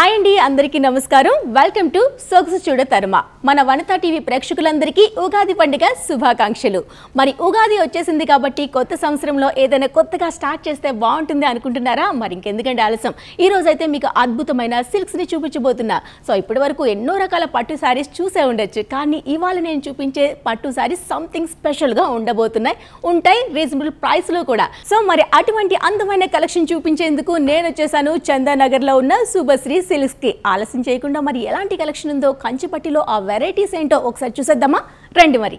Hi అండి అందరికీ నమస్కారం వెల్కమ్ టు సొగసు చూడ తరుమ మన వనితా టీవీ ప్రేక్షకులందరికీ ఉగాది పండుగ శుభాకాంక్షలు మరి ఉగాది వచ్చేసింది కాబట్టి కొత్త సంవత్సరంలో ఏదైనా కొత్తగా స్టార్ట్ చేస్తే బాగుంటుంది అనుకుంటున్నారా మరి ఇంకెందుకంటే ఆలస్యం ఈ రోజు అయితే మీకు అద్భుతమైన సిల్క్స్ ని చూపించబోతున్నా సో ఇప్పటివరకు ఎన్నో రకాల పట్టు సారీస్ చూసే ఉండొచ్చు కానీ ఇవాళ నేను చూపించే పట్టు సారీస్ సంథింగ్ స్పెషల్ గా ఉంటాయి రీజనబుల్ ప్రైస్ లో కూడా సో మరి అటువంటి అందమైన కలెక్షన్ చూపించేందుకు నేను వచ్చేసాను చందానగర్ లో ఉన్న శుభశ్రీ సిల్క్స్ కి ఆలస్యం చేయకుండా మరి ఎలాంటి కలెక్షన్ ఉందో కంచిపట్టిలో ఆ వెరైటీస్ ఏంటో ఒకసారి చూసేద్దామా రండి మరి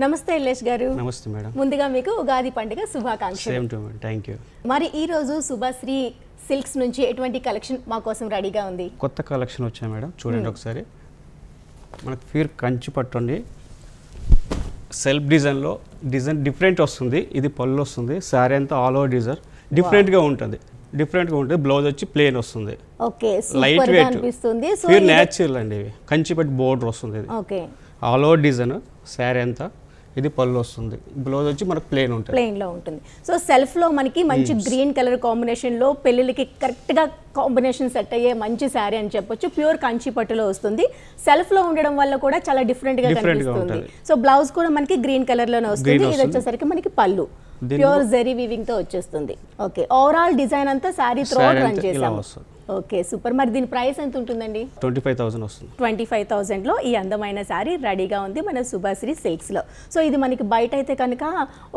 నమస్తే ఇలేష్ గారు నమస్తే మేడం ముందుగా మీకు ఉగాది పండుగ శుభాకాంక్షలు సేమ్ టు మేడం థాంక్యూ మరి ఈ రోజు శుభశ్రీ సిల్క్స్ నుంచి ఎటువంటి కలెక్షన్ మా కోసం రెడీగా ఉంది కొత్త కలెక్షన్ వచ్చాయి మేడం చూడండి ఒకసారి మనకు ప్యూర్ కంచి పట్టు అండి సెల్ఫ్ డిజైన్లో డిజైన్ డిఫరెంట్ వస్తుంది ఇది పళ్ళు వస్తుంది సారీ అంతా ఆల్ ఓవర్ డిజైన్ డిఫరెంట్గా ఉంటుంది బ్లౌజ్ వచ్చి ప్లెయిన్ వస్తుంది ఓకే లైట్ సూపర్ గా వెయిట్ అనిపిస్తుంది సో ప్యూర్ న్యాచురల్ అండి ఇవి కంచి పట్టు బోర్డర్ వస్తుంది ఇది okay all over design sorry అంతా ఇది పళ్ళు వస్తుంది బ్లౌజ్ వచ్చి మనకు ప్లెయిన్ ఉంటుంది ప్లెయిన్ లో ఉంటుంది సో సెల్ఫ్ లో మనకి మంచి గ్రీన్ కలర్ కాంబినేషన్ లో పెళ్ళిళ్ళకి కరెక్ట్ గా కాంబినేషన్ సెట్ అయ్యే మంచి శారీ అని చెప్పొచ్చు ప్యూర్ కంచి పట్టులో వస్తుంది సెల్ఫ్ లో ఉండడం వల్ల కూడా చాలా డిఫరెంట్ గా కనిపిస్తుంది సో బ్లౌజ్ కూడా మనకి గ్రీన్ కలర్ లోనే వస్తుంది ఇది వచ్చేసరికి మనకి పళ్ళు ప్యూర్ జెరీ వీవింగ్ తో వచ్చేస్తుంది ఓకే ఓవరాల్ డిజైన్ అంతా శారీ త్రూ రన్ చేసాము ఓకే సూపర్ మరి దీని ప్రైస్ ఎంత ఉంటుందండి 25,000 వస్తుంది 25,000 లో ఈ అందమైన శారీ రెడీగా ఉంది మన శుభశ్రీ సిల్క్స్ లో సో ఇది మనకి బయట అయితే కనుక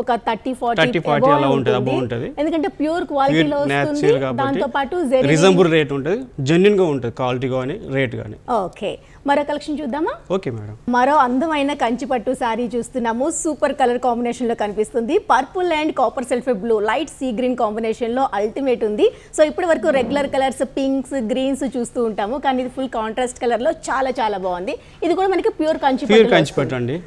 ఒక 30-40 అలా ఉంటుంది ఎందుకంటే ప్యూర్ క్వాలిటీలో వస్తుంది దాంతో పాటు రీజనబుల్ రేట్ ఉంటుంది జెన్యూన్ గా ఉంటుంది క్వాలిటీ గాని రేట్ గాని ఓకే మరో కలెక్షన్ చూద్దామా ఓకే మేడం మరో అందమైన కంచి పట్టు శారీ చూస్తున్నాము సూపర్ కలర్ కాంబినేషన్ లో కనిపిస్తుంది purple and copper sulphate blue light sea green combination లో అల్టిమేట్ ఉంది సో ఇప్పటి వరకు రెగ్యులర్ కలర్స్ పింక్స్ గ్రీన్స్ చూస్తూ ఉంటాము కానీ ఇది ఫుల్ కాంట్రాస్ట్ కలర్ లో చాలా బాగుంది ఇది కూడా మనకి ప్యూర్ కంచి పట్టు అండి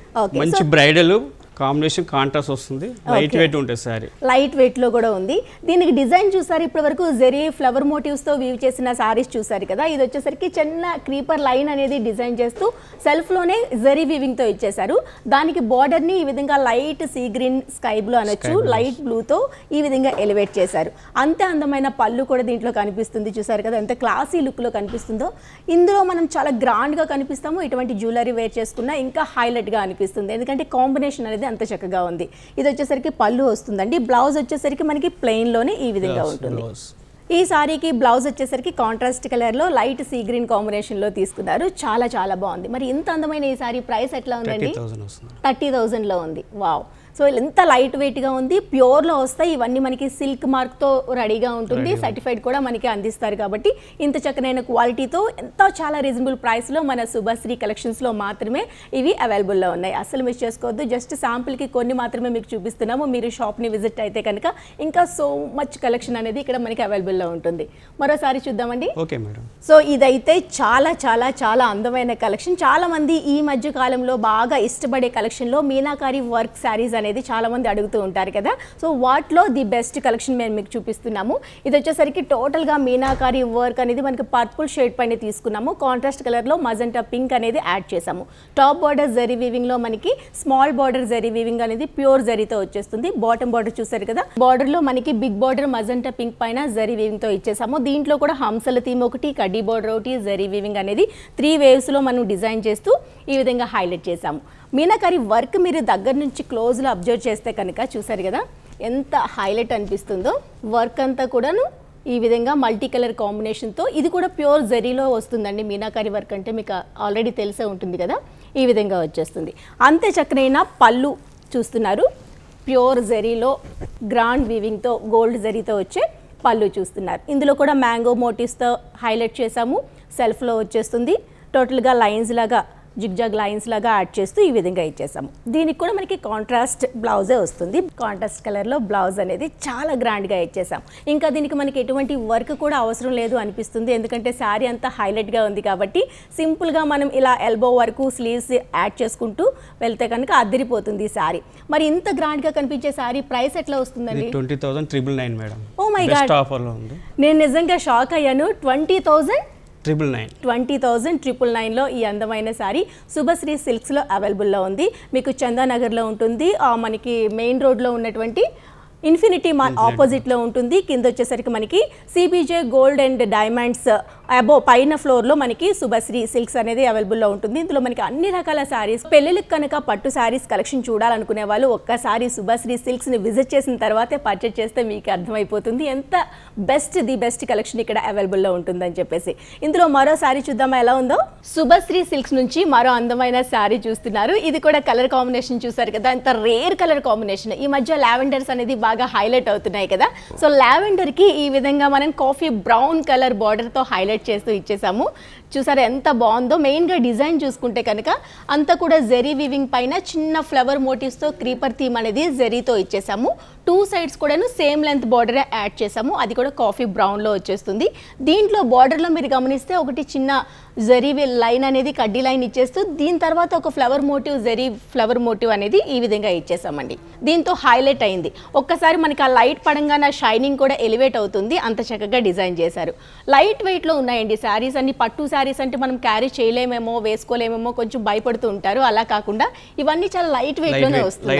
మంచి బ్రైడల్ కాంబినేషన్ కాంట్రాస్ట్ వస్తుంది లైట్ వెయిట్ ఉంటుంది సారీ లైట్ వెయిట్ లో కూడా ఉంది దీనికి డిజైన్ చూసారు ఇప్పటి వరకు జెరీ ఫ్లవర్ మోటివ్స్ తో వీవ్ చేసిన సారీస్ చూసారు కదా ఇది వచ్చేసరికి చిన్న క్రీపర్ లైన్ అనేది డిజైన్ చేస్తూ సెల్ఫ్ లోనే జెరీ వీవింగ్ తో ఇచ్చేసారు దానికి బార్డర్ ని ఈ విధంగా light sea green sky blue అనొచ్చు లైట్ బ్లూ తో ఈ విధంగా ఎలివేట్ చేశారు అంతే అందమైన పళ్ళు కూడా దీంట్లో కనిపిస్తుంది చూసారు కదా ఎంత క్లాసీ లుక్ లో కనిపిస్తుందో ఇందులో మనం చాలా గ్రాండ్ గా కనిపిస్తాము ఇటువంటి జ్యువెలరీ వేర్ చేసుకున్నా ఇంకా హైలైట్ గా అనిపిస్తుంది ఎందుకంటే కాంబినేషన్ అనేది అంత చక్కగా ఉంది ఇది వచ్చేసరికి పళ్ళు వస్తుందండి బ్లౌజ్ వచ్చేసరికి మనకి ప్లెయిన్ లోనే ఈ విధంగా ఉంటుంది ఈ సారీకి బ్లౌజ్ వచ్చేసరికి కాంట్రాస్ట్ కలర్ లో లైట్ సీ గ్రీన్ కాంబినేషన్ లో తీసుకున్నారు చాలా బాగుంది మరి ఇంత అందమైన ఈ సారీ ప్రైస్ ఎట్లా ఉందండి 30,000 లో ఉంది వావ్ సో ఎంత లైట్ వెయిట్ గా ఉంది ప్యూర్ లో వస్తాయి ఇవన్నీ మనకి సిల్క్ మార్క్ తో రెడీగా ఉంటుంది సర్టిఫైడ్ కూడా మనకి అందిస్తారు కాబట్టి ఇంత చక్కనైన క్వాలిటీతో ఎంతో చాలా రీజనబుల్ ప్రైస్ లో మన శుభశ్రీ కలెక్షన్స్ లో మాత్రమే ఇవి అవైలబుల్ లో ఉన్నాయి అసలు మిస్ చేసుకోవద్దు జస్ట్ శాంపుల్ కి కొన్ని మాత్రమే మీకు చూపిస్తున్నాము మీరు షాప్ ని విజిట్ అయితే కనుక ఇంకా సో మచ్ కలెక్షన్ అనేది ఇక్కడ మనకి అవైలబుల్ లో ఉంటుంది మరోసారి చూద్దామండి ఓకే మేడం సో ఇదైతే చాలా అందమైన కలెక్షన్ చాలా మంది ఈ మధ్య కాలంలో బాగా ఇష్టపడే కలెక్షన్ లో మీనాకారి వర్క్ శారీస్ అనేది చాలా మంది అడుగుతూ ఉంటారు కదా సో వాటిలో ది బెస్ట్ కలెక్షన్ మేము మీకు చూపిస్తున్నాము ఇది వచ్చేసరికి టోటల్ గా మీనాకారి వర్క్ అనేది మనకి పర్పుల్ షేడ్ పైన తీసుకున్నాము కాంట్రాస్ట్ కలర్ లో మజంటా పింక్ అనేది యాడ్ చేసాము టాప్ బార్డర్ జరీ వీవింగ్ లో మనకి స్మాల్ బార్డర్ జరీ వీవింగ్ అనేది ప్యూర్ జరీతో వచ్చేస్తుంది బాటమ్ బార్డర్ చూసారు కదా బార్డర్ లో మనకి బిగ్ బార్డర్ మజంటా పింక్ పైన జరీ వీవింగ్ తో ఇచ్చేసాము దీంట్లో కూడా హంసల థీమ్ ఒకటి కడ్డీ బార్డర్ ఒకటి జరీ వీవింగ్ అనేది 3 వేవ్స్ లో మనం డిజైన్ చేస్తూ ఈ విధంగా హైలైట్ చేసాము మీనాకారి వర్క్ మీరు దగ్గర నుంచి క్లోజ్లో అబ్జర్వ్ చేస్తే కనుక చూసారు కదా ఎంత హైలైట్ అనిపిస్తుందో వర్క్ అంతా కూడాను ఈ విధంగా మల్టీ కలర్ కాంబినేషన్తో ఇది కూడా ప్యూర్ జరీలో వస్తుందండి మీనాకారి వర్క్ అంటే మీకు ఆల్రెడీ తెలిసే ఉంటుంది కదా ఈ విధంగా వచ్చేస్తుంది అంతే చక్కనైన పళ్ళు చూస్తున్నారు ప్యూర్ జరీలో గ్రాండ్ వీవింగ్తో గోల్డ్ జరీతో వచ్చే పళ్ళు చూస్తున్నారు ఇందులో కూడా మ్యాంగో మోటివ్స్తో హైలైట్ చేసాము సెల్ఫ్లో వచ్చేస్తుంది టోటల్గా లైన్స్ లాగా జిగ్జాగ్ లైన్స్ లాగా యాడ్ చేస్తూ ఈ విధంగా ఇచ్చేసాము దీనికి కూడా మనకి కాంట్రాస్ట్ బ్లౌజే వస్తుంది కాంట్రాస్ట్ కలర్లో బ్లౌజ్ అనేది చాలా గ్రాండ్గా ఇచ్చేసాం ఇంకా దీనికి మనకి ఎటువంటి వర్క్ కూడా అవసరం లేదు అనిపిస్తుంది ఎందుకంటే శారీ అంతా హైలైట్గా ఉంది కాబట్టి సింపుల్గా మనం ఇలా ఎల్బో వరకు స్లీవ్స్ యాడ్ చేసుకుంటూ వెళ్తే కనుక అదిరిపోతుంది శారీ మరి ఇంత గ్రాండ్గా కనిపించే శారీ ప్రైస్ ఎట్లా వస్తుందండి 20,999 మేడం ఓ మై గాడ్ ఆఫర్లో ఉంది నేను నిజంగా షాక్ అయ్యాను 20,000 20,999లో ఈ అందమైన సారీ శుభశ్రీ సిల్క్స్లో అవైలబుల్లో ఉంది. మీకు చందానగర్లో ఉంటుంది, మనకి మెయిన్ రోడ్లో ఉన్నటువంటి ఇన్ఫినిటీ మాల్ ఆపోజిట్లో ఉంటుంది. కింద వచ్చేసరికి మనకి సిబిజే గోల్డ్ అండ్ డైమండ్స్ పైన ఫ్లోర్లో మనకి శుభశ్రీ సిల్క్స్ అనేది అవైలబుల్లో ఉంటుంది. ఇందులో మనకి అన్ని రకాల శారీస్, పెళ్ళిళ్ళకి కనుక పట్టు శారీస్ కలెక్షన్ చూడాలనుకునే వాళ్ళు ఒక్కసారి శుభశ్రీ సిల్క్స్ని విజిట్ చేసిన తర్వాతే పర్చేజ్ చేస్తే మీకు అర్థమైపోతుంది ఎంత ది బెస్ట్ కలెక్షన్ ఇక్కడ అవైలబుల్లో ఉంటుందని చెప్పేసి. ఇందులో మరో శారీ చూద్దామా ఎలా ఉందో. శుభశ్రీ సిల్క్స్ నుంచి మరో అందమైన శారీ చూస్తున్నారు. ఇది కూడా కలర్ కాంబినేషన్ చూసారు కదా, ఎంత రేర్ కలర్ కాంబినేషన్. ఈ మధ్య లావెండర్స్ అనేది బాగా హైలైట్ అవుతున్నాయి కదా. సో లావెండర్కి ఈ విధంగా మనం కాఫీ బ్రౌన్ కలర్ బార్డర్తో హైలైట్ చేస్తూ ఇచ్చేసాము. చూసారా ఎంత బాగుందో. మెయిన్గా డిజైన్ చూసుకుంటే కనుక అంతా కూడా జెరీ వీవింగ్ పైన చిన్న ఫ్లవర్ మోటివ్స్తో క్రీపర్ థీమ్ అనేది జెరీతో ఇచ్చేసాము. 2 సైడ్స్ కూడాను సేమ్ లెంత్ బార్డరే యాడ్ చేసాము, అది కూడా కాఫీ బ్రౌన్లో వచ్చేస్తుంది. దీంట్లో బార్డర్లో మీరు గమనిస్తే ఒకటి చిన్న జెరీ లైన్ అనేది కడ్డీ లైన్ ఇచ్చేస్తూ దీని తర్వాత ఒక flower motive, zari flower motive అనేది ఈ విధంగా ఇచ్చేసామండి. దీంతో హైలైట్ అయింది. ఒక్కసారి మనకి ఆ లైట్ పడంగా షైనింగ్ కూడా ఎలివేట్ అవుతుంది, అంత చక్కగా డిజైన్ చేశారు. లైట్ వెయిట్లో ఉన్నాయండి శారీస్ అన్ని. పట్టు శారీస్ అంటే మనం క్యారీ చేయలేమేమో, వేసుకోలేమేమో కొంచెం భయపడుతూ ఉంటారు. అలా కాకుండా ఇవన్నీ చాలా లైట్ వెయిట్లోనే వస్తుంది.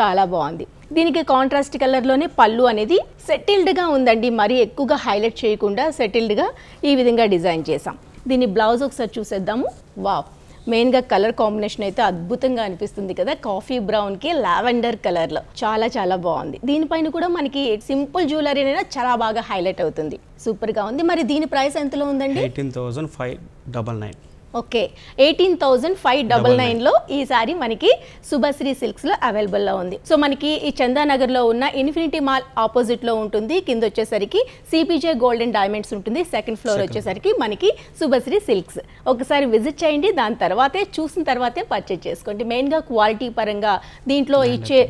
చాలా బాగుంది. దీనికి కాంట్రాస్ట్ కలర్లోనే పళ్ళు అనేది సెటిల్డ్గా ఉందండి, మరీ ఎక్కువగా హైలైట్ చేయకుండా సెటిల్డ్గా ఈ విధంగా డిజైన్ చేసాం. దీని బ్లౌజ్ ఒకసారి చూసేద్దాము. వావ్, మెయిన్గా కలర్ కాంబినేషన్ అయితే అద్భుతంగా అనిపిస్తుంది కదా, కాఫీ బ్రౌన్కి లావెండర్ కలర్లో చాలా చాలా బాగుంది. దీనిపైన కూడా మనకి సింపుల్ జ్యువెలరీ అయినా చాలా బాగా హైలైట్ అవుతుంది. సూపర్గా ఉంది. మరి దీని ప్రైస్ ఎంతలో ఉందండి? 18,599. ఓకే, 18,599లో ఈ సారీ మనకి శుభశ్రీ సిల్క్స్లో అవైలబుల్లో ఉంది. సో మనకి ఈ చందానగర్లో ఉన్న ఇన్ఫినిటీ మాల్ ఆపోజిట్లో ఉంటుంది. కింద వచ్చేసరికి సిపిజే గోల్డ్ అండ్ డైమండ్స్ ఉంటుంది. సెకండ్ ఫ్లోర్ వచ్చేసరికి మనకి శుభశ్రీ సిల్క్స్. ఒకసారి విజిట్ చేయండి, దాని తర్వాతే చూసిన తర్వాతే పర్చేజ్ చేసుకోండి. మెయిన్గా క్వాలిటీ పరంగా దీంట్లో ఇచ్చే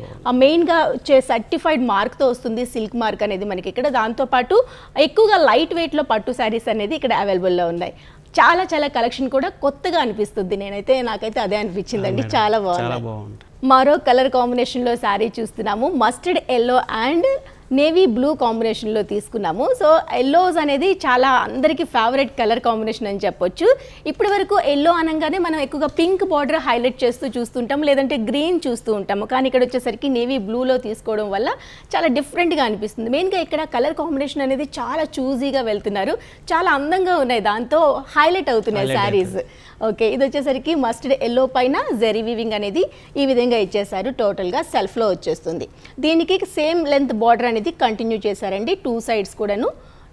మెయిన్గా వచ్చే సర్టిఫైడ్ మార్క్తో వస్తుంది సిల్క్ మార్క్ అనేది మనకి ఇక్కడ. దాంతోపాటు ఎక్కువగా లైట్ వెయిట్లో పట్టు శారీస్ అనేది ఇక్కడ అవైలబుల్లో ఉన్నాయి. చాలా చాలా కలెక్షన్ కూడా కొత్తగా అనిపిస్తుంది. నాకైతే అదే అనిపించిందండి, చాలా బాగుంది. మరో కలర్ కాంబినేషన్లో శారీ చూస్తున్నాము. Mustard yellow and navy blue కాంబినేషన్లో తీసుకున్నాము. సో ఎల్లోస్ అనేది చాలా అందరికీ ఫేవరెట్ కలర్ కాంబినేషన్ అని చెప్పొచ్చు. ఇప్పటి వరకు ఎల్లో అనగానే మనం ఎక్కువగా పింక్ బార్డర్ హైలైట్ చేస్తూ చూస్తుంటాం, లేదంటే గ్రీన్ చూస్తూ ఉంటాము. కానీ ఇక్కడ వచ్చేసరికి నేవీ బ్లూలో తీసుకోవడం వల్ల చాలా డిఫరెంట్గా అనిపిస్తుంది. మెయిన్గా ఇక్కడ కలర్ కాంబినేషన్ అనేది చాలా చూజీగా వెళ్తున్నారు, చాలా అందంగా ఉన్నాయి, దాంతో హైలైట్ అవుతున్నాయి శారీస్. ఓకే, ఇది వచ్చేసరికి మస్టర్డ్ ఎల్లో పైన జెరీ వీవింగ్ అనేది ఈ విధంగా ఇచ్చేసారు. టోటల్గా సెల్ఫ్లో వచ్చేస్తుంది. దీనికి సేమ్ లెంత్ బార్డర్ అనేది కంటిన్యూ చేశారండి. 2 సైడ్స్ కూడాను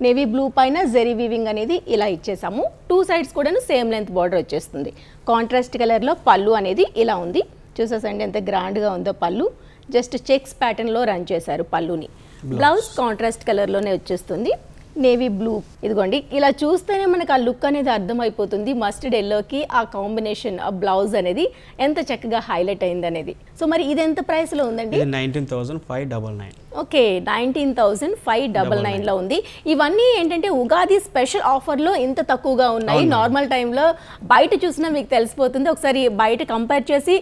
నేవీ బ్లూ పైన జెరీ వీవింగ్ అనేది ఇలా ఇచ్చేసాము. 2 సైడ్స్ కూడాను సేమ్ లెంత్ బార్డర్ వచ్చేస్తుంది. కాంట్రాస్ట్ కలర్లో పళ్ళు అనేది ఇలా ఉంది. చూసేసండి ఎంత గ్రాండ్గా ఉందో పళ్ళు. జస్ట్ చెక్స్ ప్యాటర్న్లో రన్ చేశారు పళ్ళుని. బ్లౌజ్ కాంట్రాస్ట్ కలర్లోనే వచ్చేస్తుంది, నేవీ బ్లూ. ఇదిగోండి, ఇలా చూస్తేనే మనకు ఆ లుక్ అనేది అర్థమైపోతుంది. మస్టర్డ్ ఎల్లోకి ఆ కాంబినేషన్, ఆ బ్లౌజ్ అనేది ఎంత చక్కగా హైలైట్ అయింది అనేది. సో మరి ఇది ఎంత ప్రైస్లో ఉందండి? 19,599. ఓకే, 19,599లో ఉంది. ఇవన్నీ ఏంటంటే ఉగాది స్పెషల్ ఆఫర్లో ఇంత తక్కువగా ఉన్నాయి. నార్మల్ టైంలో బయట చూసినా మీకు తెలిసిపోతుంది. ఒకసారి బయట కంపేర్ చేసి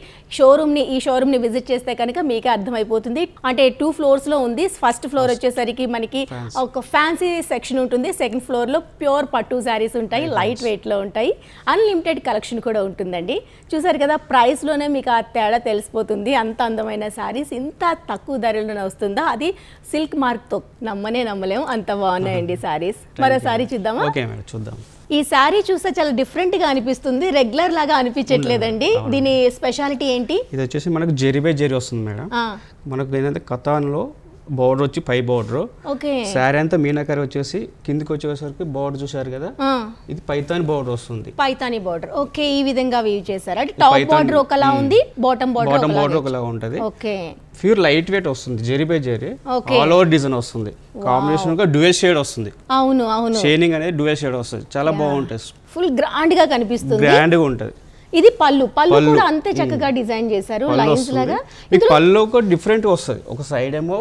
ఈ షోరూమ్ని విజిట్ చేస్తే కనుక మీకే అర్థమైపోతుంది. అంటే 2 ఫ్లోర్స్లో ఉంది. ఫస్ట్ ఫ్లోర్ వచ్చేసరికి మనకి ఒక ఫ్యాన్సీ సెక్షన్ ఉంటుంది. సెకండ్ ఫ్లోర్లో ప్యూర్ పట్టు శారీస్ ఉంటాయి, లైట్ వెయిట్లో ఉంటాయి, అన్లిమిటెడ్ కలెక్షన్ కూడా ఉంటుందండి. చూసారు కదా, ప్రైస్లోనే మీకు ఆ తేడా తెలిసిపోతుంది. అంత అందమైన శారీస్ ఇంత తక్కువ ధరలోనే వస్తుందా, అది సిల్క్ మార్క్తో నమ్మలేము, అంత బాగున్నాయండి శారీస్. మరో శారీ చూద్దామా? ఓకే మేడం, చూద్దాం. ఈ శారీ చూస్తే చాలా డిఫరెంట్గా అనిపిస్తుంది, రెగ్యులర్ లాగా అనిపించట్లేదండి. దీని స్పెషాలిటీ ఏంటి? ఇది వచ్చేసి మనకు జెరీ బై జెరీ వస్తుంది మేడం. మనకు ఏంటంటే కథాన్లో బోర్డర్ వచ్చి పై బోర్డర్, శారీ అంతా మీనాకరి వచ్చేసి కిందికి వచ్చేసరికి బోర్డర్ చూసారు కదా, ఇది పైతాని బోర్డర్ వస్తుంది. పైతాని బోర్డర్. ఓకే, ఈ విధంగా వీవ్ చేశారు. అంటే టాప్ బోర్డర్ ఒకలా ఉంది, బాటమ్ బోర్డర్ ఒకలా ఉంటది. ఓకే, ప్యూర్ లైట్ వెయిట్ వస్తుంది, zari by zari, all over design వస్తుంది. కాంబినేషన్ గా డ్యూయల్ షేడ్ వస్తుంది. అవును, షేడింగ్ అనేది డ్యూయల్ షేడ్ వస్తుంది, చాలా బాగుంటది. ఫుల్ గ్రాండ్ గా కనిపిస్తుంది, గ్రాండ్ గా ఉంటది. ఇది పళ్ళు కూడా అంతే చక్కగా డిజైన్ చేశారు, లైన్స్ లాగా. పళ్ళు కూడా డిఫరెంట్ వస్తుంది. ఒక సైడ్ ఏమో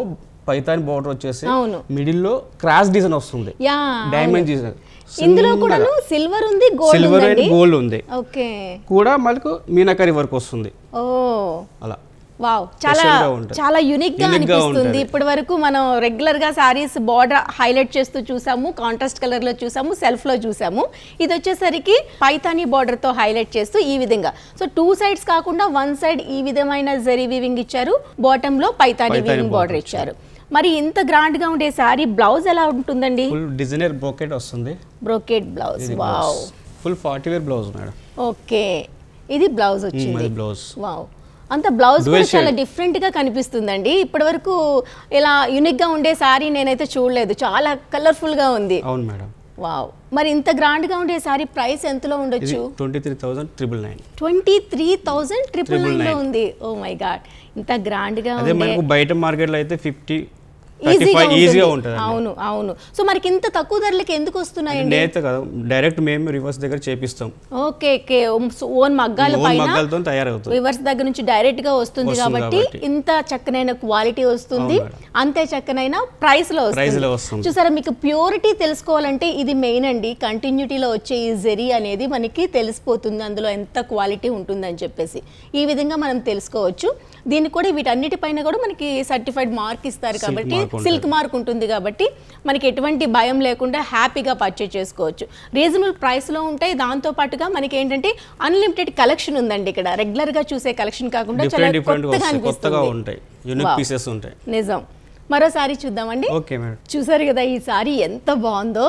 పైతాని బోర్డర్ వచ్చేసి మిడిల్ లో క్రాస్ డిజైన్ వస్తుంది, డైమండ్ డిజైన్. ఇందులో కూడా సిల్వర్ ఉంది, సిల్వర్ అండ్ గోల్డ్ ఉంది. ఓకే, కూడా మనకు మీనాకరి వర్క్ వస్తుంది. ఓ, అలా వావ్, చాలా చాలా యూనిక్ గా అనిపిస్తుంది. ఇప్పటి వరకు మనం రెగ్యులర్ గా సారీస్ బార్డర్ హైలైట్ చేస్తూ చూసాము, కాంట్రాస్ట్ కలర్ లో చూసాము, సెల్ఫ్ లో చూసాము. ఇది వచ్చేసరికి పైతానీ బార్డర్ తో హైలైట్ చేస్తూ ఈ విధంగా, సో 2 సైడ్స్ కాకుండా 1 సైడ్ ఈ విధమైన జరీ వీవింగ్ ఇచ్చారు, బాటమ్ లో పైతానీ వీవింగ్ బార్డర్ ఇచ్చారు. మరి ఇంత గ్రాండ్ గా ఉండే సారీ బ్లౌజ్ ఎలా ఉంటుందండి? ఫుల్ డిజైనర్ బ్రోకెట్ వస్తుంది, brocade blouse. Wow, full 40 wear blouse madam. Okay, ఇది బ్లౌజ్ వచ్చింది. బ్లౌజ్ వావ్, అంత బ్లౌజ్ కూడా చాలా డిఫరెంట్ గా కనిపిస్తుందండి. ఇప్పటి వరకు ఇలా యూనిక్ గా ఉండే సారీ నేనైతే చూడలేదు, చాలా కలర్ఫుల్ గా ఉంది. అవును మేడం. వావ్, మరి ఇంత గ్రాండ్ గా ఉండే సారీ ప్రైస్ ఎంతలో ఉండొచ్చు? 23,999. 23,999 లో ఉంది. ఓ మై గాడ్, ఇంత గ్రాండ్ గా అదే మనకు బయట మార్కెట్ లో అయితే 50 ఈజీగా ఉంటుంది. అవును అవును. సో మనకి ఇంత తక్కువ ధరలకి ఎందుకు వస్తున్నాయండి? నేత కదా, డైరెక్ట్ మేము రివర్స్ దగ్గర చేపిస్తాం. ఓకే ఓకే, ఓన్ మగ్గాల పైన తయారవుతుంది, రివర్స్ దగ్గర నుంచి డైరెక్ట్ గా వస్తుంది కాబట్టి ఇంత చక్కనైన క్వాలిటీ వస్తుంది, అంతే చక్కనైన ప్రైస్ లో వస్తుంది. చూసారా, మీకు ప్యూరిటీ తెలుసుకోవాలంటే ఇది మెయిన్ అండి. కంటిన్యూటీలో వచ్చే ఈ జెరీ అనేది మనకి తెలిసిపోతుంది అందులో ఎంత క్వాలిటీ ఉంటుందని చెప్పేసి. ఈ విధంగా మనం తెలుసుకోవచ్చు. దీనికి కూడా వీటన్నిటిపైన కూడా మనకి సర్టిఫైడ్ మార్క్ ఇస్తారు కాబట్టి, సిల్క్ మార్క్ ఉంటుంది కాబట్టి మనకి ఎటువంటి భయం లేకుండా హ్యాపీగా పర్చేజ్ చేసుకోవచ్చు. రీజనబుల్ ప్రైస్లో ఉంటాయి. దాంతో పాటుగా మనకి ఏంటంటే అన్లిమిటెడ్ కలెక్షన్ ఉందండి ఇక్కడ. రెగ్యులర్గా చూసే కలెక్షన్ కాకుండా చాలా కొత్తగా ఉంటాయి, యూనిక్ పీసెస్ ఉంటాయి. నిజం. మరోసారి చూద్దామండి. Okay madam. చూసారు కదా ఈ సారీ ఎంత బాగుందో.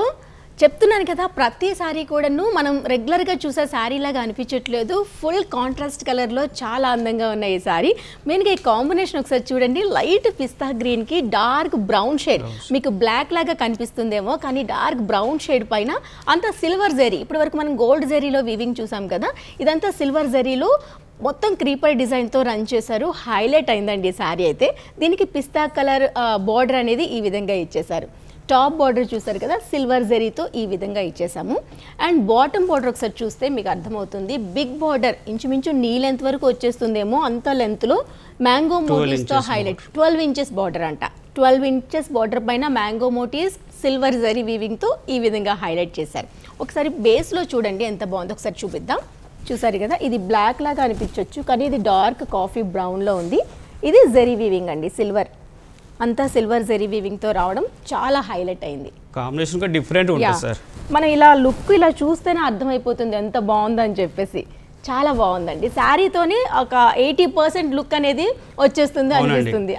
చెప్తున్నాను కదా, ప్రతి సారీ కూడాను మనం రెగ్యులర్గా చూసే శారీ లాగా అనిపించట్లేదు. ఫుల్ కాంట్రాస్ట్ కలర్లో చాలా అందంగా ఉన్నాయి ఈ సారీ. మెయిన్గా ఈ కాంబినేషన్ ఒకసారి చూడండి, లైట్ పిస్తా గ్రీన్కి డార్క్ బ్రౌన్ షేడ్. మీకు బ్లాక్ లాగా కనిపిస్తుందేమో కానీ డార్క్ బ్రౌన్ షేడ్ పైన అంతా సిల్వర్ జరీ. ఇప్పటి వరకు మనం గోల్డ్ జరీలో వీవింగ్ చూసాం కదా, ఇదంతా సిల్వర్ జరీలో మొత్తం క్రీపర్ డిజైన్తో రన్ చేశారు. హైలైట్ అయిందండి ఈ శారీ అయితే. దీనికి పిస్తా కలర్ బార్డర్ అనేది ఈ విధంగా ఇచ్చేశారు. టాప్ బార్డర్ చూసారు కదా, సిల్వర్ జరీతో ఈ విధంగా ఇచ్చేసాము. అండ్ బాటమ్ బార్డర్ ఒకసారి చూస్తే మీకు అర్థమవుతుంది, బిగ్ బార్డర్ ఇంచుమించు నీ లెంత్ వరకు వచ్చేస్తుందేమో, అంత లెంత్లో మ్యాంగో మోటివ్స్తో హైలైట్. 12 ఇంచెస్ బార్డర్ అంట. 12 ఇంచెస్ బార్డర్ పైన మ్యాంగో మోటివ్స్ సిల్వర్ జరీ వీవింగ్తో ఈ విధంగా హైలైట్ చేశారు. ఒకసారి బేస్లో చూడండి ఎంత బాగుందో, ఒకసారి చూపిద్దాం. చూసారు కదా, ఇది బ్లాక్ లాగా అనిపించవచ్చు కానీ ఇది డార్క్ కాఫీ బ్రౌన్లో ఉంది. ఇది జరీ వీవింగ్ అండి, సిల్వర్ అంతా సిల్వర్ జరీ వీవింగ్ తో రావడం చాలా హైలైట్ అయింది. కాంబినేషన్ కూడా డిఫరెంట్ ఉంటుంది సార్. మనం ఇలా లుక్ ఇలా చూస్తేనే అర్థమైపోతుంది ఎంత బాగుందని చెప్పేసి. చాలా బాగుందండి. శారీతోనే ఒక 80% లుక్ అనేది వచ్చేస్తుంది అనిపిస్తుంది.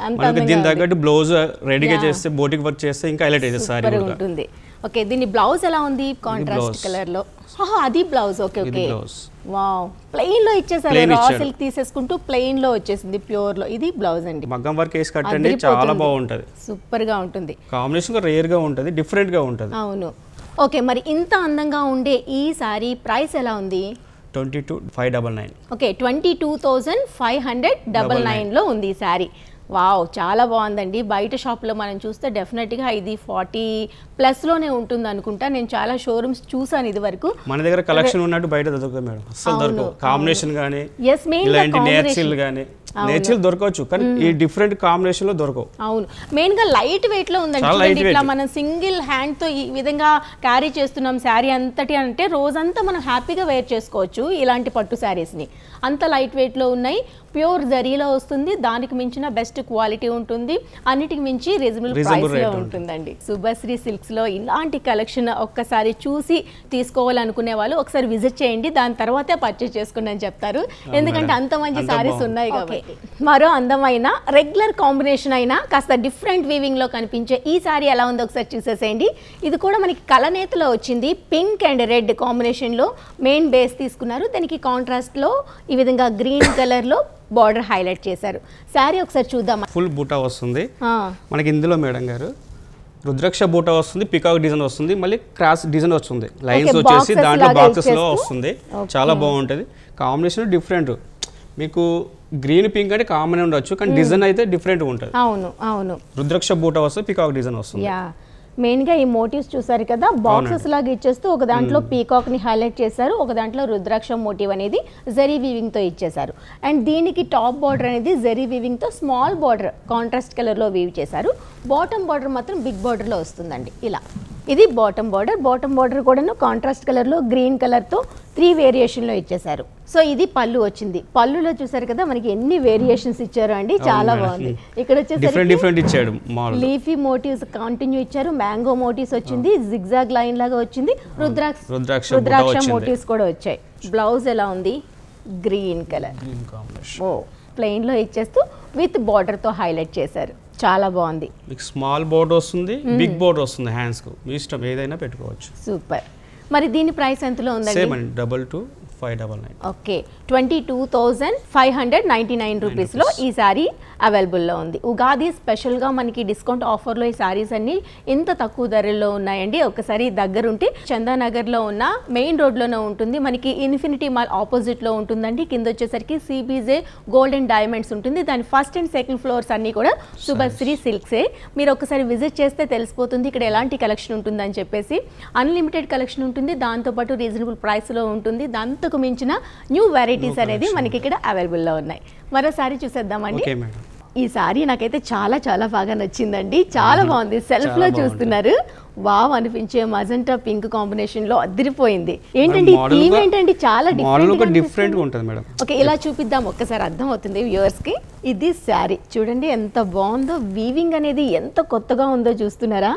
దీని తగ్గట్టు బ్లౌజ్ రెడీగా చేస్తే, బోటిక్ వర్క్ చేస్తే ఇంకా హైలైట్ అవుతుంది సారీ ఉంటుంది. ఓకే, దీని బ్లౌజ్ ఎలా ఉంది? కాంట్రాస్ట్ కలర్ లో. అది blouse. Okay okay, wow, plain లో ఇచ్చేసారు. రా సిల్క్ తీసేసుకుంటూ ప్లెయిన్ లో వచ్చేసింది, ప్యూర్ లో. ఇది బ్లౌజ్ అండి, మగ్గం వర్క్ వేసి కట్టండి, చాలా బాగుంటది, సూపర్ గా ఉంటుంది. కాంబినేషన్ రేర్ గా ఉంటది, డిఫరెంట్ గా ఉంటది. అవును. ఓకే, మరి ఇంత అందంగా ఉండే ఈ సారీ ప్రైస్ ఎలా ఉంది? 22,599. ఓకే, 22,599 లో ఉంది ఈ సారీ. వావ్, చాలా బాగుందండి. బయట షాప్లో మనం చూస్తే డెఫినెట్గా ఇది 40+ ఉంటుంది అనుకుంటా. నేను చాలా షోరూమ్స్ చూసాను ఇది వరకు. మన దగ్గర కలెక్షన్ ఉన్నట్టు బయట దొరకదు మేడం, అసలు దొరకదు. కాంబినేషన్ కానీ ఇలాంటి నేచురల్ కానీ నేచురల్ దొరకవచ్చు కానీ ఈ డిఫరెంట్ కాంబినేషన్ లో దొరకవు. అవును, మెయిన్ గా లైట్ వెయిట్ లో ఉందండి. ఇట్లా మనం సింగిల్ హ్యాండ్ తో ఈ విధంగా క్యారీ చేస్తున్నాం శారీ అంతటి అంటే రోజంతా మనం హ్యాపీగా వేర్ చేసుకోవచ్చు ఇలాంటి పట్టు శారీస్ ని. అంత లైట్ వెయిట్ లో ఉన్నాయి, ప్యూర్ జరీలో వస్తుంది, దానికి మించిన బెస్ట్ క్వాలిటీ ఉంటుంది, అన్నిటికి మించి రీజనబుల్ ప్రైస్ లో ఉంటుందండి. శుభశ్రీ సిల్క్స్ లో ఇలాంటి కలెక్షన్ ఒక్కసారి చూసి తీసుకోవాలనుకునే వాళ్ళు ఒకసారి విజిట్ చేయండి, దాని తర్వాతే పర్చేస్ చేసుకోండి అని చెప్తారు. ఎందుకంటే అంత మంచి సారీస్ ఉన్నాయి కాబట్టి. మరో అందమైన రెగ్యులర్ కాంబినేషన్ అయినా కాస్త డిఫరెంట్ వీవింగ్ లో కనిపించే ఈ సారీ ఎలా ఉందో ఒకసారి చూసేసేయండి. ఇది కూడా మనకి కలనేతలో వచ్చింది. పింక్ అండ్ రెడ్ కాంబినేషన్ లో మెయిన్ బేస్ తీసుకున్నారు. దానికి కాంట్రాస్ట్ లో ఈ విధంగా గ్రీన్ కలర్ లో బార్డర్ హైలైట్ చేశారు. సారీ ఒకసారి చూద్దాం. ఫుల్ బూటా వస్తుంది మనకి ఇందులో మేడం గారు. రుద్రాక్ష బూటా వస్తుంది, పికాక్ డిజైన్ వస్తుంది, మళ్ళీ క్రాస్ డిజైన్ వస్తుంది, లైన్స్ వచ్చేసి దాంట్లో బాక్సెస్ లో వస్తుంది. చాలా బాగుంటుంది. Combination different. మీకు గ్రీన్ పింక్ అంటే కామన్ ఉండొచ్చు కానీ డిజైన్ అయితే డిఫరెంట్ ఉంటుంది. అవును అవును. రుద్రాక్ష బూటా వస్తుంది, పికాక్ డిజైన్ వస్తుంది. మెయిన్ గా ఈ మోటివ్స్ చూసారు కదా, బాక్సెస్ లాగా ఇచ్చేస్తూ ఒక దాంట్లో పీకాక్ ని హైలైట్ చేశారు, ఒక దాంట్లో రుద్రాక్ష మోటివ్ అనేది జరీ వీవింగ్ తో ఇచ్చేసారు. అండ్ దీనికి టాప్ బార్డర్ అనేది జరీ వీవింగ్ తో స్మాల్ బార్డర్ కాంట్రాస్ట్ కలర్ లో వీవ్ చేశారు. బాటమ్ బార్డర్ మాత్రం బిగ్ బార్డర్ లో వస్తుందండి ఇలా. ఇది బాటమ్ బార్డర్ కూడాను కాంట్రాస్ట్ కలర్లో గ్రీన్ కలర్తో 3 వేరియేషన్లో ఇచ్చేసారు. సో ఇది పళ్ళు వచ్చింది. పళ్ళులో చూసారు కదా మనకి ఎన్ని వేరియేషన్స్ ఇచ్చారు అండి, చాలా బాగుంది. ఇక్కడ వచ్చేసరికి లీఫీ మోటివ్స్ కంటిన్యూ ఇచ్చారు, మ్యాంగో మోటివ్స్ వచ్చింది, జిగ్జాగ్ లైన్ లాగా వచ్చింది, రుద్రాక్ష మోటివ్స్ కూడా వచ్చాయి. బ్లౌజ్ ఎలా ఉంది, గ్రీన్ కలర్ ప్లెయిన్ లో ఇచ్చేస్తూ విత్ బార్డర్ తో హైలైట్ చేశారు, చాలా బాగుంది. మీకు స్మాల్ బోర్డర్ వస్తుంది, బిగ్ బోర్డర్ వస్తుంది, హ్యాండ్స్ కు మీ ఇష్టం ఏదైనా పెట్టుకోవచ్చు. సూపర్. మరి దీని ప్రైస్ ఎంతలో ఉందండి? సేమ్ అండి, 22,599. ఓకే, 22,599 రూపీస్లో ఈ శారీ అవైలబుల్లో ఉంది. ఉగాది స్పెషల్గా మనకి డిస్కౌంట్ ఆఫర్లో ఈ శారీస్ అన్ని ఇంత తక్కువ ధరల్లో ఉన్నాయండి. ఒకసారి దగ్గరుంటే చందానగర్లో ఉన్న మెయిన్ రోడ్లోనే ఉంటుంది, మనకి ఇన్ఫినిటీ మాల్ ఆపోజిట్లో ఉంటుందండి. కింద వచ్చేసరికి సిబిజే గోల్డ్ అండ్ డైమండ్స్ ఉంటుంది. దాని ఫస్ట్ అండ్ సెకండ్ ఫ్లోర్స్ అన్నీ కూడా శుభశ్రీ సిల్క్సే. మీరు ఒకసారి విజిట్ చేస్తే తెలిసిపోతుంది ఇక్కడ ఎలాంటి కలెక్షన్ ఉంటుందని చెప్పేసి. అన్లిమిటెడ్ కలెక్షన్ ఉంటుంది, దాంతోపాటు రీజనబుల్ ప్రైస్లో ఉంటుంది. దాంతకు మించిన న్యూ వెరైటీస్ అనేది మనకి ఇక్కడ అవైలబుల్లో ఉన్నాయి. మరోసారి చూసేద్దామండి. ఈ సారీ నాకైతే చాలా చాలా బాగా నచ్చిందండి, చాలా బాగుంది. సెల్ఫ్ లో చూస్తున్నారు, వావ్ అనిపించే మజంటా పింక్ కాంబినేషన్ లో అదిరిపోయింది. ఏంటండి థీమ్ ఏంటండి, చాలా డిఫరెంట్ ఉంటుంది మేడం. ఓకే, ఇలా చూపిద్దాం ఒక్కసారి, అర్థం అవుతుంది వ్యూవర్స్ కి. ఇది శారీ చూడండి ఎంత బాగుందో, వీవింగ్ అనేది ఎంత కొత్తగా ఉందో చూస్తున్నారా.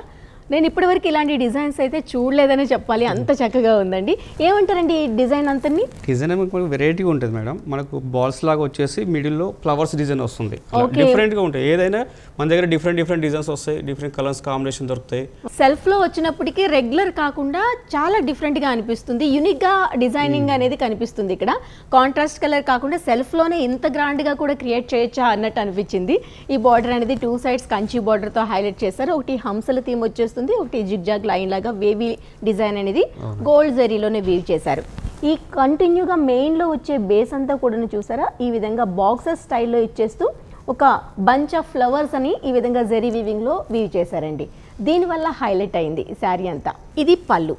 నేను ఇప్పటివరకు ఇలాంటి డిజైన్స్ అయితే చూడలేదని చెప్పాలి, అంత చక్కగా ఉందండి. ఏమంటారండి ఈ డిజైన్ అంతని? డిజైన్ వెరైటీగా ఉంటుంది మేడం. మనకు బాల్స్ లాగా వచ్చేసి మిడిల్లో ఫ్లవర్స్ డిజైన్ వస్తుంది, డిఫరెంట్గా ఉంటాయి. ఏదైనా మన దగ్గర డిఫరెంట్ డిజైన్స్ వస్తాయి, డిఫరెంట్ కలర్స్ కాంబినేషన్ దొరుకుతాయి. సెల్ఫ్లో వచ్చినప్పటికీ రెగ్యులర్ కాకుండా చాలా డిఫరెంట్గా అనిపిస్తుంది, యూనిక్గా డిజైనింగ్ అనేది కనిపిస్తుంది. ఇక్కడ కాంట్రాస్ట్ కలర్ కాకుండా సెల్ఫ్లోనే ఇంత గ్రాండ్గా కూడా క్రియేట్ చేయొచ్చా అన్నట్టు అనిపించింది. ఈ బార్డర్ అనేది 2 sides కంచి బార్డర్తో హైలైట్ చేశారు. ఒకటి హంసల థీమ్ వచ్చేస్తుంది, ఒకటి జిగ్జాగ్ లైన్ లాగా వేవీ డిజైన్ అనేది గోల్డ్ జరీలోనే వీవ్ చేశారు. ఈ కంటిన్యూగా మెయిన్లో వచ్చే బేస్ అంతా కూడా చూసారా, ఈ విధంగా బాక్సెస్ స్టైల్లో ఇచ్చేస్తూ ఒక బంచ్ ఆఫ్ ఫ్లవర్స్ అని ఈ విధంగా జరీ వీవింగ్లో వీవ్ చేశారండి. దీనివల్ల హైలైట్ అయింది ఈ శారీ అంతా. ఇది పళ్ళు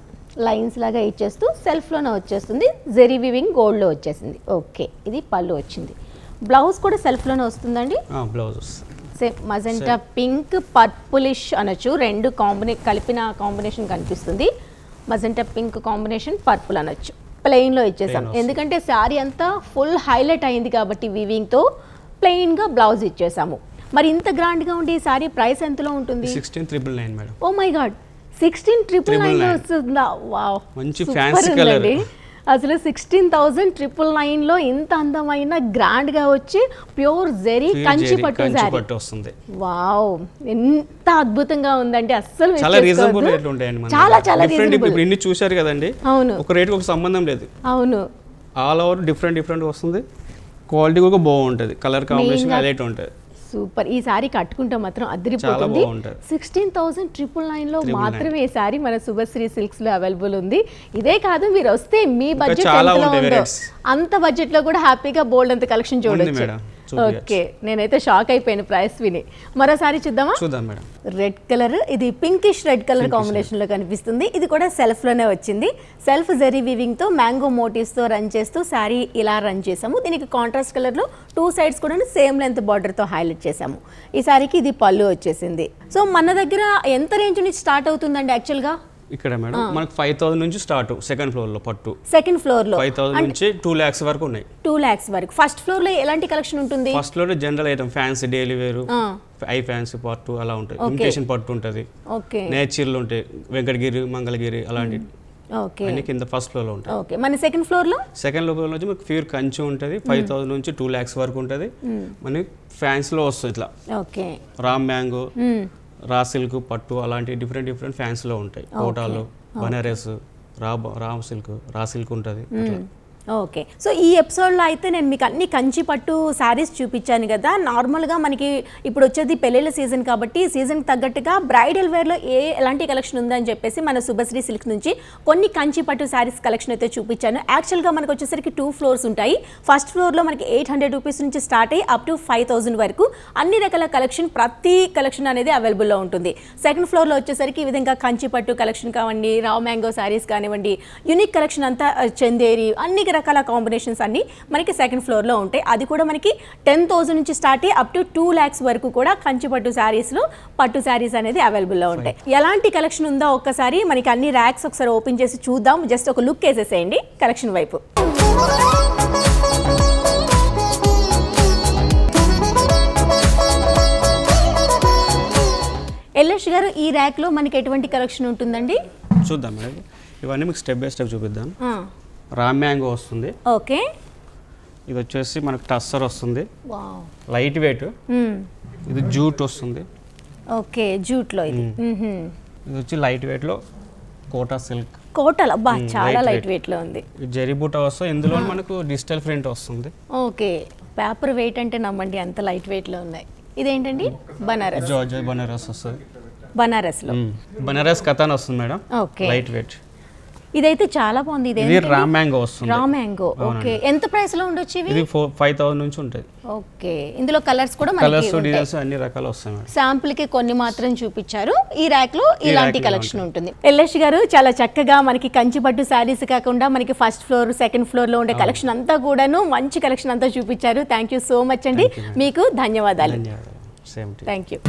లైన్స్ లాగా ఇచ్చేస్తూ సెల్ఫ్లోనే వచ్చేస్తుంది, జరీ వీవింగ్ గోల్డ్లో వచ్చేసింది. ఓకే, ఇది పళ్ళు వచ్చింది. బ్లౌజ్ కూడా సెల్ఫ్లోనే వస్తుందండి. Blouse same magenta pink purplish అనొచ్చు, రెండు కలిపిన కాంబినేషన్ కనిపిస్తుంది. మజెంటా పింక్ కాంబినేషన్ పర్పుల్ అనొచ్చు. ప్లెయిన్లో ఇచ్చేసాం ఎందుకంటే శారీ అంతా ఫుల్ హైలైట్ అయింది కాబట్టి వీవింగ్తో ప్లెయిన్గా బ్లౌజ్ ఇచ్చేసాము. మరి ఇంత గ్రాండ్గా ఉండే ఈ శారీ ప్రైస్ ఎంతలో ఉంటుంది? 16,999 మేడం. ఓ మై గాడ్, 16,999 వస్తుందా? వావ్, మంచి ఫ్యాన్సీ కలర్. అసలు 16,999లో ఇంత అందమైన గ్రాండ్ గా వచ్చి ప్యూర్ జెరీ కంచి పట్టు శారీ వస్తుంది. వావ్, ఎంత అద్భుతంగా ఉందంటే అస్సలు చాలా రీజనబుల్ రేట్లు ఉంటాయండి. చాలా చాలా రీజనబుల్. ఇప్పుడు ఇన్ని చూశారు కదండి, అవును, ఒక రేటుకి ఒక సంబంధం లేదు. అవును, ఆల్ ఓవర్ డిఫరెంట్ వస్తుంది. క్వాలిటీ కూడా బాగుంటుంది, కలర్ కాంబినేషన్ హైలైట్ ఉంటుంది. సూపర్. ఈ సారీ కట్టుకుంటే మాత్రం అదిరిపోతుంది. 16,999లో మాత్రమే ఈ సారీ మన శుభశ్రీ సిల్క్స్ లో అవైలబుల్ ఉంది. ఇదే కాదు, మీరు వస్తే మీ బడ్జెట్ ఎంతలో ఉందో అంత బడ్జెట్ లో కూడా హ్యాపీగా బోల్డ్ అంత కలెక్షన్ చూడొచ్చు. ఓకే, నేనైతే షాక్ అయిపోయాను ప్రైస్ విని. మరోసారి చూద్దాం మేడం. రెడ్ కలర్, ఇది పింకిష్ రెడ్ కలర్ కాంబినేషన్ లో కనిపిస్తుంది. ఇది కూడా సెల్ఫ్ లోనే వచ్చింది. సెల్ఫ్ జరీ వీవింగ్ తో మ్యాంగో మోటివ్స్ తో రన్ చేస్తూ శారీ ఇలా రన్ చేసాము. దీనికి కాంట్రాస్ట్ కలర్ లో 2 sides కూడా సేమ్ లెంత్ బార్డర్ తో హైలైట్ చేసాము. ఈ శారీకి ఇది పళ్ళు వచ్చేసింది. సో మన దగ్గర ఎంత రేంజ్ నుంచి స్టార్ట్ అవుతుందండి యాక్చువల్ గా? ఇక్కడ మేడం మనకు 5,000 నుంచి స్టార్ట్, సెకండ్ ఫ్లోర్ లో పట్టు. సెకండ్ ఫ్లోర్ లో 5,000 నుంచి 2 lakhs వరకు ఉన్నాయి. 2 lakhs వరకు. ఫస్ట్ ఫ్లోర్ లో ఎలాంటి కలెక్షన్ ఉంటుంది? ఫస్ట్ ఫ్లోర్ లో general item, fancy daily wear, ఐ ఫ్యాన్సీ పట్టు అలా ఉంటాయి. ఇమిటేషన్ పట్టు ఉంటుంది, నేచర్లు ఉంటాయి, వెంకటగిరి మంగళగిరి అలాంటి అన్ని కింద ఫస్ట్ ఫ్లోర్ లో ఉంటాయి. ఓకే, మన సెకండ్ ఫ్లోర్ లో నుంచి మీకు ప్యూర్ కంచి ఉంటుంది. 5,000 నుంచి 2 lakhs వరకు ఉంటుంది. మనకి ఫ్యాన్స్ లో వస్తుంది ఇట్లా, okay, Ram mango, raw silk పట్టు అలాంటి డిఫరెంట్ ఫ్యాన్స్ లో ఉంటాయి. కోటాలు, Banaras, Ram silk, raw silk ఉంటుంది. ఓకే, సో ఈ ఎపిసోడ్లో అయితే నేను మీకు అన్ని కంచి పట్టు శారీస్ చూపించాను కదా. నార్మల్గా మనకి ఇప్పుడు వచ్చేది పెళ్ళిళ్ళ సీజన్ కాబట్టి సీజన్కి తగ్గట్టుగా బ్రైడల్ వేర్లో ఎలాంటి కలెక్షన్ ఉందని చెప్పేసి మన శుభశ్రీ సిల్క్ నుంచి కొన్ని కంచి పట్టు శారీస్ కలెక్షన్ అయితే చూపించాను. యాక్చువల్గా మనకు వచ్చేసరికి 2 floors ఉంటాయి. ఫస్ట్ ఫ్లోర్లో మనకి 800 రూపీస్ నుంచి స్టార్ట్ అయ్యి అప్ టు 5,000 వరకు అన్ని రకాల కలెక్షన్, ప్రతి కలెక్షన్ అనేది అవైలబుల్లో ఉంటుంది. సెకండ్ ఫ్లోర్లో వచ్చేసరికి ఈ విధంగా కంచి పట్టు కలెక్షన్ కావండి, రావ్ మ్యాంగో శారీస్ కానివ్వండి, యూనిక్ కలెక్షన్ అంతా చందేరి, అన్ని రకాల కాంబినేషన్స్ అన్ని మనకి సెకండ్ ఫ్లోర్లో ఉంటాయి. అది కూడా మనకి 10,000 నుంచి స్టార్ట్ అయ్యి అప్ టు 2 lakhs వరకు కూడా కంచి పట్టు శారీస్లో పట్టు శారీస్ అనేది అవైలబుల్లో ఉంటాయి. ఎలాంటి కలెక్షన్ ఉందో ఒక్కసారి మనకి అన్ని ర్యాక్స్ ఒకసారి ఓపెన్ చేసి చూద్దాం. జస్ట్ ఒక లుక్ వేసేసేయండి కలెక్షన్ వైపు. ఎల్లేష్ గారు, ఈ ర్యాక్లో మనకి ఎటువంటి కలెక్షన్ ఉంటుందండి? చూద్దాం మేడం. ఇవన్నీ మీకు స్టెప్ బై స్టెప్ చూపిద్దాం. రా మ్యాంగో వస్తుంది. ఓకే. ఇది వచ్చేసి మనకు టస్సర్ వస్తుంది, వావ్, లైట్ వెయిట్. ఇది జూట్ వస్తుంది. ఓకే, జూట్లో ఇది. ఇది వచ్చి లైట్ వెయిట్లో కోటా సిల్క్. కోటల్, అబ్బా చాలా లైట్ వెయిట్ లో ఉంది. జెరీ బూటా వస్తుంది. ఇందులో మనకు డిజిటల్ ప్రింట్ వస్తుంది. ఓకే, పేపర్ వెయిట్ అంటే నమ్మండి అంత లైట్ వెయిట్ లో ఉన్నాయి. ఇదేంటండి? బనారస్. జార్జెట్ బనారస్ వస్తుంది. బనారస్ లో బనారస్ కథాన్ వస్తుంది మేడం. Okay, light weight. ఇదైతే చాలా బాగుంది. ఇది రా మ్యాంగో వస్తుంది. Raw mango. ఓకే, ఎంత ప్రైస్ లో ఉండొచ్చు ఇవి? ఇది 5,000 నుంచి ఉంటాయి. ఓకే, ఇందులో కలర్స్ కూడా కలర్స్ డిజైన్స్ అన్ని రకాలు వస్తాయి మేడం. శాంపుల్ కి కొన్ని మాత్రం చూపించారు. ఈ ర్యాక్ లో ఇలాంటి కలెక్షన్ ఉంటుంది. ఎల్లేష్ గారు చాలా చక్కగా మనకి కంచి పట్టు శారీస్ కాకుండా మనకి ఫస్ట్ ఫ్లోర్ సెకండ్ ఫ్లోర్ లో ఉండే కలెక్షన్ అంతా కూడాను మంచి కలెక్షన్ అంతా చూపించారు. థ్యాంక్ యూ సో మచ్ అండి. మీకు ధన్యవాదాలు. సేమ్. Thank you.